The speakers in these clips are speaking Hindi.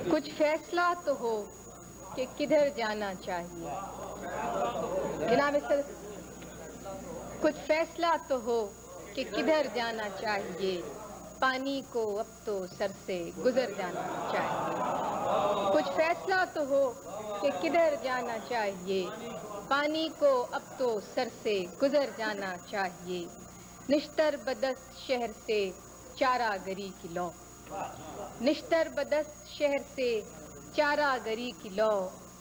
कुछ फैसला तो हो कि किधर जाना चाहिए। जनाब सर, कुछ फैसला तो हो कि किधर जाना चाहिए। पानी को अब तो सर से गुजर जाना चाहिए। कुछ फैसला तो हो कि किधर जाना चाहिए। पानी को अब तो सर से गुजर जाना चाहिए। निश्तर बदस्त शहर से चारागरी की लौ, निश्तर बदस्त शहर से चारागरी की लौ,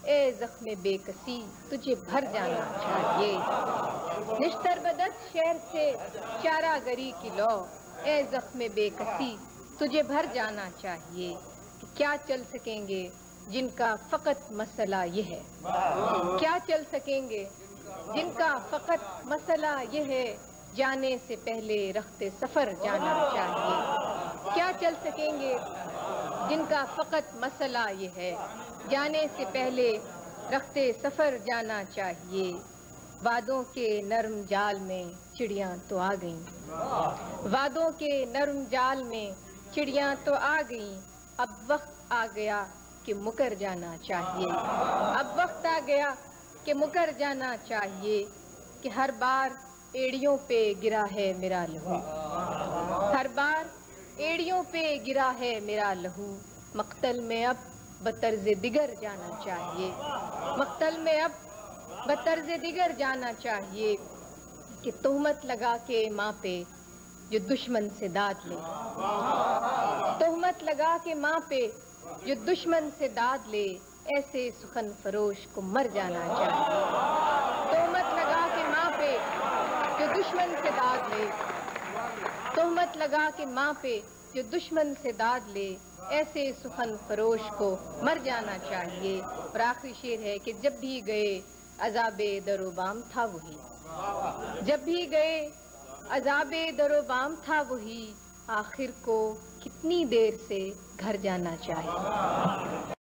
ए जख्मे बेकसी तुझे भर जाना चाहिए। निश्तर बदस्त शहर से चारागरी की लौ, ए जख्मे बेकसी तुझे भर जाना चाहिए। कि क्या चल सकेंगे जिनका फकत मसला ये है, क्या चल सकेंगे जिनका फकत मसला ये है, जाने से पहले रखते सफर जाना चाहिए। क्या चल सकेंगे जिनका फकत मसला ये है, जाने से पहले रखते सफर जाना चाहिए। वादों के नर्म जाल में चिड़ियां तो आ गईं, वादों के नर्म जाल में चिड़ियां तो आ गईं। अब वक्त आ गया कि मुकर जाना चाहिए। अब वक्त आ गया कि मुकर जाना चाहिए। कि हर बार एड़ियों पे गिरा है मेरा लहू, हर बार एड़ियों पे गिरा है मेरा लहू। मक्तल में अब बतर्ज़े दिगर जाना चाहिए, मक्तल में अब बतर्ज़े दिगर जाना चाहिए। कि तोहमत लगा के माँ पे जो दुश्मन से दाद ले, तोहमत लगा के माँ पे जो दुश्मन से दाद ले, ऐसे सुखन फरोश को मर जाना चाहिए। तोहमत लगा के माँ पे जो दुश्मन से दाद ले, तोहमत लगा के माँ पे जो दुश्मन से दाद ले, ऐसे सुखन फरोश को मर जाना चाहिए। और आखिरी शेर है कि जब भी गए अज़ाबे दरोबाम था वही, जब भी गए अज़ाबे दरोबाम था वही, आखिर को कितनी देर से घर जाना चाहिए।